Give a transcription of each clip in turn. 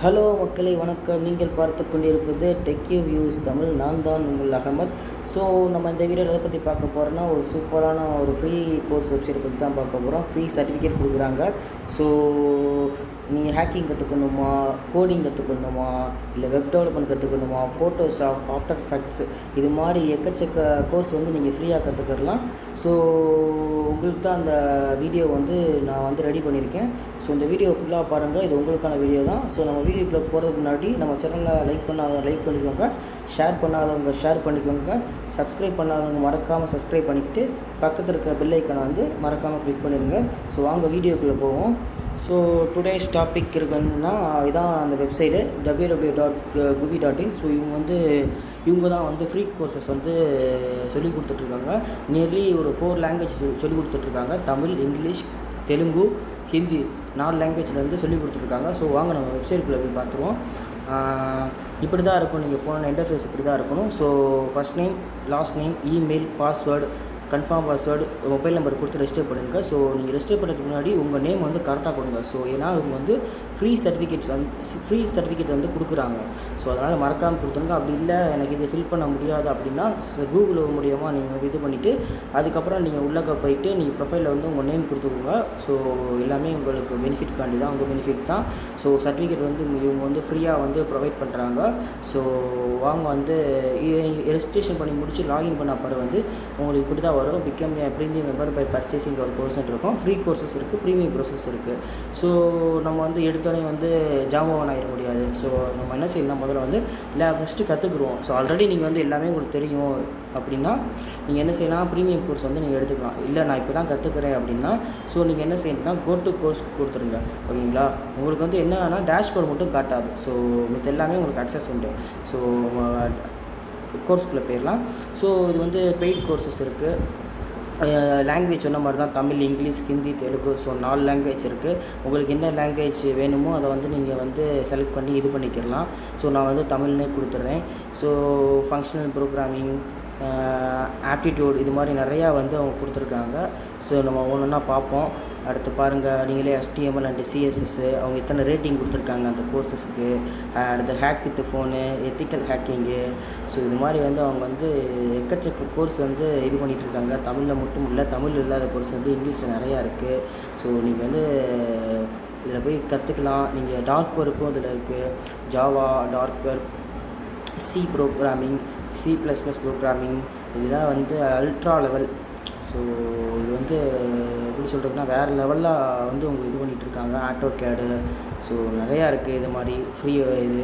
Hello மக்களை வணக்கம். நீங்கள் பார்த்து கொண்டிருப்பது டெக்யூ வியூஸ் தமிழ். நான் தான் உங்கள் அகமத். ஸோ நம்ம இந்த வீடியோவில் எதை பற்றி பார்க்க போகிறோன்னா, ஒரு சூப்பரான ஒரு ஃப்ரீ கோர்ஸ் வெப்சைட் பற்றி தான் பார்க்க போகிறோம். ஃப்ரீ சர்டிஃபிகேட் கொடுக்குறாங்க. ஸோ நீங்கள் ஹேக்கிங் கற்றுக்கணுமா, கோடிங் கற்றுக்கணுமா, இல்லை வெப் டெவலப்மெண்ட் கற்றுக்கணுமா, ஃபோட்டோஷாப், ஆஃப்டர் எஃபெக்ட்ஸ், இது மாதிரி எக்கச்சக்க கோர்ஸ் நீங்கள் ஃப்ரீயாக கற்றுக்கலாம். ஸோ உங்களுக்கு தான் அந்த வீடியோ நான் ரெடி பண்ணியிருக்கேன். ஸோ இந்த வீடியோ ஃபுல்லாக பாருங்கள். இது உங்களுக்கான வீடியோ தான். ஸோ நம்ம வீடியோக்குள்ளே போகிறதுக்கு முன்னாடி நம்ம சேனலில் லைக் பண்ணிக்கோங்க, ஷேர் பண்ணாதவங்க ஷேர் பண்ணிக்கோங்க, சப்ஸ்கிரைப் பண்ணாதவங்க மறக்காமல் சப்ஸ்கிரைப் பண்ணிவிட்டு பக்கத்தில் இருக்கிற பெல் ஐக்கானை மறக்காமல் கிளிக் பண்ணிடுங்க. ஸோ வாங்க வீடியோக்குள்ளே போவோம். ஸோ டுடேஸ் டாபிக் இருக்குன்னா இதான் அந்த வெப்சைட்டு www.gubi.in. ஸோ இவங்க தான் ஃப்ரீ கோர்சஸ் சொல்லி கொடுத்துட்ருக்காங்க. நியர்லி ஒரு 4 லாங்குவேஜ் சொல்லி கொடுத்துட்ருக்காங்க. தமிழ், இங்கிலீஷ், தெலுங்கு, ஹிந்தி 4 லாங்குவேஜில் சொல்லி கொடுத்துருக்காங்க. ஸோ வாங்க நம்ம வெப்சைட்டுக்குள்ளே போய் பார்த்துருவோம். இப்படி தான் இருக்கும். நீங்கள் போன இன்டர்ஃபேஸ் இப்படி தான் இருக்கணும். So first name, last name, email, password, confirm password, mobile number கொடுத்து ரெஜிஸ்டர் பண்ணுங்கள். ஸோ நீங்கள் ரெஜிஸ்டர் பண்ணுறதுக்கு முன்னாடி உங்கள் நேம் கரெக்டாக கொடுங்க. ஸோ ஏன்னா இவங்க ஃப்ரீ சர்டிஃபிகேட் கொடுக்குறாங்க. ஸோ அதனால் மறக்காமல் கொடுத்துருங்க. அப்படி இல்லை எனக்கு இது ஃபில் பண்ண முடியாது அப்படின்னா கூகுள் மூலியமாக நீங்கள் இது பண்ணிவிட்டு அதுக்கப்புறம் நீங்கள் உள்ளக்க போயிட்டு நீங்கள் ப்ரொஃபைலில் உங்கள் நேம் கொடுத்துக்கோங்க. ஸோ எல்லாமே உங்களுக்கு பெனிஃபிட்காண்டி தான், உங்கள் பெனிஃபிட் தான். ஸோ சர்டிஃபிகேட் இவங்க ஃப்ரீயாக ப்ரொவைட் பண்ணுறாங்க. ஸோ வாங்க ரெஜிஸ்ட்ரேஷன் பண்ணி முடிச்சு லாகின் பண்ண அப்புறம் உங்களுக்கு இப்படி தான் வரும். Become a premium member by purchasing ஒரு கோர்ஸ் இருக்கும். ஃப்ரீ கோர்சஸ் இருக்குது, ப்ரீமியம் கோர்சஸ் இருக்குது. ஸோ நம்ம எடுத்தோடனே ஜாமான் ஆகிட முடியாது. ஸோ நம்ம என்ன செய்யலாம், முதல்ல இல்லை ஃபஸ்ட்டு கற்றுக்குருவோம். ஸோ ஆல்ரெடி நீங்கள் எல்லாமே உங்களுக்கு தெரியும் அப்படின்னா நீங்கள் என்ன செய்யலாம், ப்ரீமியம் கோர்ஸ் நீங்கள் எடுத்துக்கலாம். இல்லை நான் இப்போ தான் கற்றுக்கிறேன் அப்படின்னா ஸோ நீங்கள் என்ன செய்யணும்னா கோ டு கோர்ஸ் கொடுத்துருங்க. ஓகேங்களா? உங்களுக்கு என்னன்னா டேஷ்போர்ட் மட்டும் காட்டாது. ஸோ மித்த எல்லாமே உங்களுக்கு அக்சஸ் உண்டு. ஸோ கோர்ஸ்குள்ளே போயிடலாம். ஸோ இது பெய்ட் கோர்சஸ் இருக்குது. லாங்குவேஜ் சொன்ன மாதிரி தான் Tamil, English, Hindi, Telugu. So 4 language இருக்குது. உங்களுக்கு என்ன லாங்குவேஜ் வேணுமோ அதை நீங்கள் செலக்ட் பண்ணி இது பண்ணிக்கிறலாம். ஸோ நான் தமிழ்னே கொடுத்துட்றேன். ஸோ ஃபங்க்ஷனல் ப்ரோக்ராமிங், ஆப்டிடியூட், இது மாதிரி நிறையா அவங்க கொடுத்துருக்காங்க. ஸோ நம்ம ஒன்றா பார்ப்போம். அடுத்து பாருங்கள், நீங்களே HTML அண்ட் CSS அவங்க இத்தனை ரேட்டிங் கொடுத்துருக்காங்க அந்த கோர்சஸுக்கு. அடுத்து hack with phone, ethical hacking. So இது மாதிரி அவங்க எக்கச்சக்க கோர்ஸ் இது பண்ணிகிட்ருக்காங்க. தமிழில் மட்டும் இல்லை, தமிழ் இல்லாத கோர்ஸ் இங்கிலீஷில் நிறையா இருக்குது. ஸோ நீங்கள் இதில் போய் கற்றுக்கலாம். நீங்கள் டார்க் ஒர்க்கும் இதில் இருக்குது. Java, Dart work, C programming, C++ programming, இதெல்லாம் அல்ட்ரா லெவல். ஸோ இது எப்படி சொல்கிறதுனா வேறு லெவலில் அவங்க இது பண்ணிகிட்ருக்காங்க. ஆட்டோ கேடு. ஸோ நிறையா இருக்குது. இது மாதிரி ஃப்ரீ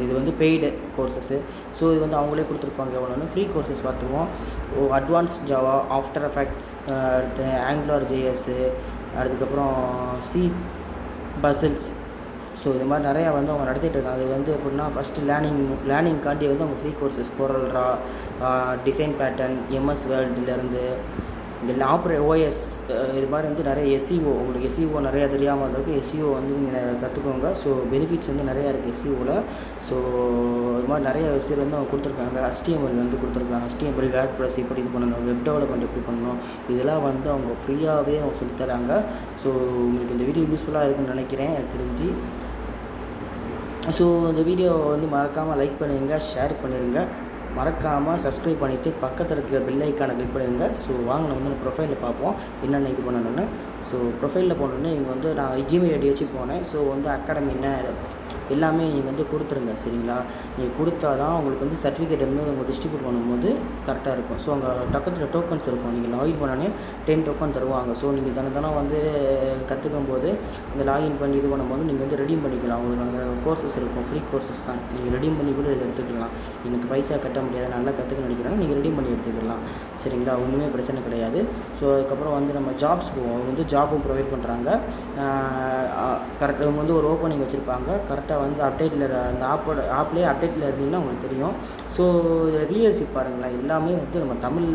இது பெய்டு கோர்சஸ்ஸு. ஸோ இது அவங்களே கொடுத்துருப்பாங்க. எவ்வளோன்னு ஃப்ரீ கோர்சஸ் பார்த்துக்குவோம். அட்வான்ஸ் ஜாவா, ஆஃப்டர் எஃபெக்ட்ஸ், அடுத்து ஆங்குலர் ஜேஎஸ்ஸு, அதுக்கப்புறம் சி பசில்ஸ். ஸோ இது மாதிரி நிறையா அவங்க நடத்திட்டு இருக்காங்க. அது எப்படின்னா ஃபஸ்ட்டு லேர்னிங்காண்டி அவங்க free courses CorelDRAW, design pattern, MS வேர்ல்டுலேருந்து இல்லை OS, இது மாதிரி நிறைய SEO. உங்களுக்கு SEO நிறையா தெரியாமல் இருக்குது. SEO நீங்கள் கற்றுக்கோங்க. ஸோ பெனிஃபிட்ஸ் நிறையா இருக்குது SEOவில். ஸோ இது மாதிரி நிறைய வெப்சைட் அவங்க கொடுத்துருக்காங்க. HTML கொடுத்துருக்காங்க. HTML, WordPress எப்படி இது பண்ணணும், வெப் டெவலப்மெண்ட் எப்படி பண்ணணும், இதெல்லாம் அவங்க ஃப்ரீயாகவே சொல்லித்தராங்க. ஸோ உங்களுக்கு இந்த வீடியோ யூஸ்ஃபுல்லாக இருக்குன்னு நினைக்கிறேன், எனக்கு தெரிஞ்சு. ஸோ இந்த வீடியோ மறக்காமல் லைக் பண்ணிடுங்க, ஷேர் பண்ணிடுங்க, மறக்காமல் சப்ஸ்கிரைப் பண்ணிவிட்டு பக்கத்தில் இருக்கிற பெல் ஐக்கானை கிளிக் பண்ணிடுங்க. ஸோ வாங்க நம்ம ப்ரொஃபைலில் பார்ப்போம் என்னென்ன இது பண்ணணுன்னு. ஸோ ப்ரொஃபைலில் போனோடனே இவங்க நான் Gmail ID வச்சு போனேன். ஸோ அகாடமி என்ன எல்லாமே நீங்கள் கொடுத்துருங்க. சரிங்களா? நீங்கள் கொடுத்தா தான் உங்களுக்கு சர்டிஃபிகேட் உங்கள் டிஸ்ட்ரிபியூட் பண்ணும்போது கரெக்டாக இருக்கும். ஸோ அங்கே பக்கத்தில் டோக்கன்ஸ் இருக்கும். நீங்கள் லாகின் பண்ணோடனே 10 டோக்கன் தருவாங்க. ஸோ நீங்கள் தினம் கற்றுக்கும் போது இந்த லாகின் பண்ணி இது பண்ணும்போது நீங்கள் ரெடீம் பண்ணிக்கலாம். உங்களுக்கு அங்கே கோர்சஸ் இருக்கும். ஃப்ரீ கோர்சஸ் தான். நீங்கள் ரெடீம் பண்ணி கூட இதை எடுத்துக்கலாம். எனக்கு பைசா கட்ட முடியாது, நல்லா கற்றுக்க நினைக்கிறேன், நீங்கள் ரெடீம் பண்ணி எடுத்துக்கலாம். சரிங்களா? ஒன்றுமே பிரச்சனை கிடையாது. ஸோ அதுக்கப்புறம் நம்ம ஜாப்ஸ் போவோம். ஜாப்பும் ப்ரொவைட் பண்ணுறாங்க. கரெக்டாக இவங்க ஒரு ஓப்பனிங் வச்சுருப்பாங்க. கரெக்டாக அப்டேட்டில் அந்த ஆப்லேயே அப்டேட்டில் இருந்தீங்கன்னா உங்களுக்கு தெரியும். ஸோ இதில் ரீடர்ஷிப் பாருங்களேன். எல்லாமே நம்ம தமிழ்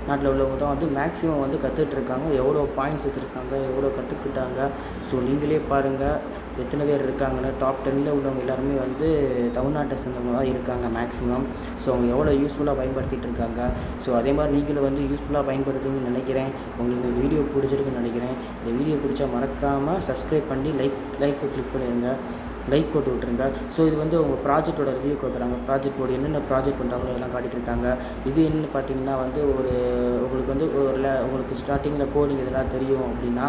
நாட்டில் உள்ளவங்க தான் மேக்ஸிமம் கற்றுட்ருக்காங்க. எவ்வளோ பாயிண்ட்ஸ் வச்சுருக்காங்க, எவ்வளோ கற்றுக்கிட்டாங்க. ஸோ நீங்களே பாருங்கள். எத்தனை பேர் இருக்காங்கன்னு டாப் 10ல் உள்ளவங்க எல்லாருமே வந்து தமிழ்நாட்டை சேர்ந்தவங்க தான் இருக்காங்க மேக்ஸிமம். ஸோ அவங்க எவ்வளோ யூஸ்ஃபுல்லாக பயன்படுத்திகிட்டு இருக்காங்க. ஸோ அதே மாதிரி நீங்களும் வந்து யூஸ்ஃபுல்லாக பயன்படுத்துங்கன்னு நினைக்கிறேன். உங்களுக்கு இந்த வீடியோ பிடிச்சிருக்குன்னு நினைக்கிறேன். இந்த வீடியோ பிடிச்சா மறக்காமல் சப்ஸ்கிரைப் பண்ணி லைக்கை கிளிக் பண்ணிடுங்க, லைக் போட்டு விட்ருங்க. ஸோ இது வந்து உங்கள் ப்ராஜெக்டோட ரிவ்யூ கொடுக்குறாங்க. ப்ராஜெக்ட் போர்டு என்னென்ன ப்ராஜெக்ட் பண்ணுறாங்களோ எல்லாம் காட்டிகிட்டு இருக்காங்க. இது என்னென்னு பார்த்தீங்கன்னா வந்து உங்களுக்கு வந்து உங்களுக்கு ஸ்டார்டிங்கில் கோடிங் இதெல்லாம் தெரியும் அப்படின்னா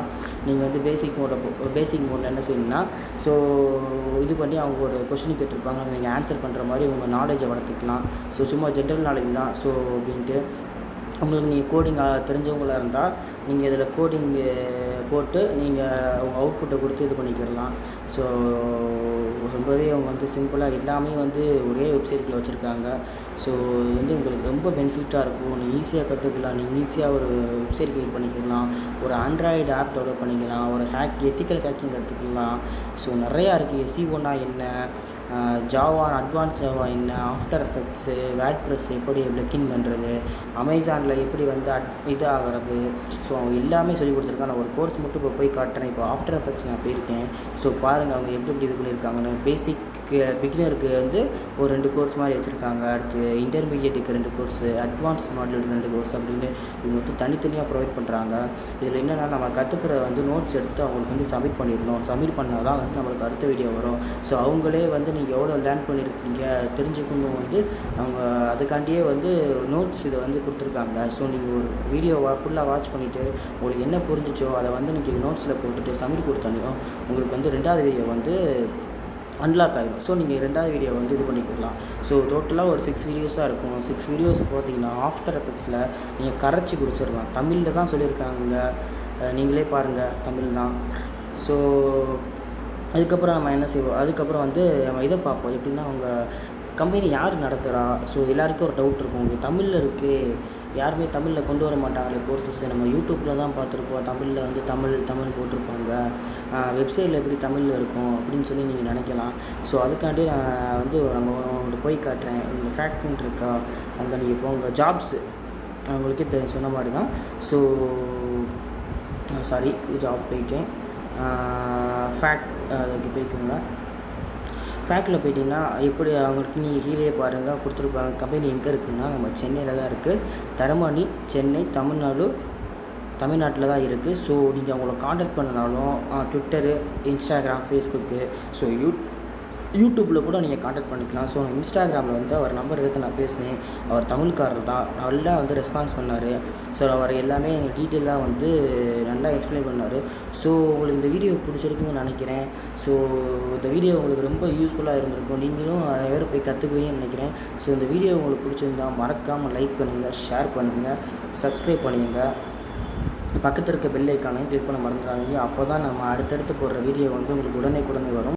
நீங்கள் வந்து பேசிக் மோடில் என்ன செய்யணும்னா, ஸோ இது பண்ணி அவங்க ஒரு கொஸ்டின் கேட்டிருப்பாங்க, நீங்கள் ஆன்சர் பண்ணுற மாதிரி உங்கள் நாலேஜை வளர்த்துக்கலாம். ஸோ சும்மா ஜென்ரல் நாலேஜ் தான். ஸோ அப்படின்ட்டு உங்களுக்கு நீங்கள் கோடிங் தெரிஞ்சவங்களாக இருந்தால் நீங்கள் இதில் கோடிங் போட்டு நீங்கள் உங்கள் அவுட்புட்டை கொடுத்து இது பண்ணிக்கிடலாம். ஸோ ரொம்பவே அவங்க வந்து சிம்பிளாக எல்லாமே வந்து ஒரே வெப்சைட்டில் வச்சுருக்காங்க. ஸோ இது வந்து உங்களுக்கு ரொம்ப பெனிஃபிட்டாக இருக்கும். நீங்கள் ஈஸியாக கற்றுக்கலாம். நீங்கள் ஈஸியாக ஒரு வெப்சைட் க்ரியேட் பண்ணிக்கலாம், ஒரு ஆண்ட்ராய்டு ஆப் டெவலப் பண்ணிக்கலாம், ஒரு எத்திக்கல் ஹேக்கிங் கற்றுக்கலாம். ஸோ நிறையா இருக்குது. SEO என்ன, ஜாவா அட்வான்ஸ் ஜாவா என்ன, ஆஃப்டர் எஃபெக்ட்ஸு, வேட்ப்ரெஸ் எப்படி பிளக்கின் பண்ணுறது, அமேசானில் எப்படி வந்து இது ஆகிறது. ஸோ அவங்க எல்லாமே சொல்லிக் கொடுத்துருக்காங்க. நான் ஒரு கோர்ஸ் மட்டும் இப்போ போய் காட்டுறேன். இப்போ ஆஃப்டர் எஃபெக்ட்ஸ் நான் போயிருக்கேன். ஸோ பாருங்கள் அவங்க எப்படி இது பண்ணியிருக்காங்கன்னு. பிகினருக்கு வந்து ஒரு 2 கோர்ஸ் மாதிரி வச்சுருக்காங்க. அடுத்து இன்டர்மீடியேட்டுக்கு 2 கோர்ஸு, அட்வான்ஸ் மாடலுக்கு 2 கோர்ஸ் அப்படின்னு இவங்க வந்து தனித்தனியாக ப்ரொவைட் பண்ணுறாங்க. இதில் என்னென்னா நம்ம கற்றுக்கிற வந்து நோட்ஸ் எடுத்து அவங்களுக்கு வந்து சப்மிட் பண்ணிடணும். சப்மிட் பண்ணால் தான் வந்து நம்மளுக்கு அடுத்த வீடியோ வரும். ஸோ அவங்களே வந்து நீங்கள் எவ்வளோ லேர்ன் பண்ணியிருக்கீங்க தெரிஞ்சுக்கணும் வந்து அவங்க அதுக்காண்டியே வந்து நோட்ஸ் இதை வந்து கொடுத்துருக்காங்க. ஸோ நீங்கள் ஒரு வீடியோவை ஃபுல்லாக வாட்ச் பண்ணிவிட்டு உங்களுக்கு என்ன புரிஞ்சிச்சோ அதை வந்து நீங்கள் நோட்ஸில் போட்டுட்டு சப்மிட் கொடுத்தாலையோ உங்களுக்கு வந்து 2வது வீடியோ வந்து அன்லாக் ஆகிடும். ஸோ நீங்கள் 2வது வீடியோ வந்து இது பண்ணிக்கலாம். ஸோ டோட்டலாக ஒரு 6 வீடியோஸாக இருக்கும். 6 வீடியோஸ் பார்த்தீங்கன்னா ஆஃப்டர் எஃபெக்ட்ஸில் நீங்கள் கரைச்சி குடிச்சிடலாம். தமிழில் தான் சொல்லியிருக்காங்க, நீங்களே பாருங்கள், தமிழ் தான். ஸோ அதுக்கப்புறம் நம்ம என்ன செய்வோம், அதுக்கப்புறம் வந்து நம்ம இதை பார்ப்போம், எப்படின்னா அவங்க கம்பெனி யார் நடத்துகிறா. ஸோ எல்லாருக்கும் ஒரு டவுட் இருக்கும், உங்களுக்கு தமிழில் இருக்குது, யாருமே தமிழில் கொண்டு வர மாட்டாங்களே கோர்சஸ். நம்ம யூடியூப்பில் தான் பார்த்துருப்போம், தமிழில் வந்து தமிழ் போட்டிருப்பாங்க, வெப்சைட்டில் எப்படி தமிழில் இருக்கும் அப்படின்னு சொல்லி நீங்கள் நினைக்கலாம். ஸோ அதுக்காண்டி நான் வந்து நம்ம போய் காட்டுறேன். இந்த ஃபேக்ட்ரின்னு இருக்கா, அங்கே நீங்கள் போங்க. ஜாப்ஸு உங்களுக்கே சொன்ன மாதிரி தான். ஸோ சாரி, ஜாப் போயிட்டேன். அதுக்கு போய்க்கோங்க. ஃபேக்டில் போய்ட்டிங்கன்னா எப்படி அவங்களுக்கு நீங்கள் கீழே பாருங்கள் கொடுத்துருப்பாங்க. கம்பெனி எங்கே இருக்குதுன்னா நம்ம சென்னையில் தான் இருக்குது. தரமணி, சென்னை, தமிழ்நாட்டில் தான் இருக்குது. ஸோ நீங்கள் அவங்கள காண்டாக்ட் பண்ணனாலும் ட்விட்டரு, இன்ஸ்டாகிராம், ஃபேஸ்புக்கு, ஸோ யூடியூப்பில் கூட நீங்கள் காண்டாக்ட் பண்ணிக்கலாம். ஸோ இன்ஸ்டாகிராமில் வந்து அவர் நம்பர் எடுத்து நான் பேசினேன். அவர் தமிழ்காரர் தான், நல்லா வந்து ரெஸ்பான்ஸ் பண்ணார். ஸோ அவர் எல்லாமே டீட்டெயிலாக வந்து நல்லா எக்ஸ்பிளைன் பண்ணார். ஸோ உங்களுக்கு இந்த வீடியோ பிடிச்சிருக்குன்னு நினைக்கிறேன். ஸோ இந்த வீடியோ உங்களுக்கு ரொம்ப யூஸ்ஃபுல்லாக இருந்திருக்கும். நீங்களும் நிறைய பேர் போய் கற்றுக்குவீங்கன்னு நினைக்கிறேன். ஸோ இந்த வீடியோ உங்களுக்கு பிடிச்சிருந்தா மறக்காமல் லைக் பண்ணுங்கள், ஷேர் பண்ணுங்கள், சப்ஸ்கிரைப் பண்ணுங்கள். பக்கத்தில் இருக்க பெல் ஐக்கானையும் கிளிக் பண்ண மறந்துடாதீங்க. அப்போ தான் நம்ம அடுத்தடுத்து போடுற வீடியோ வந்து உங்களுக்கு உடனே வரும்.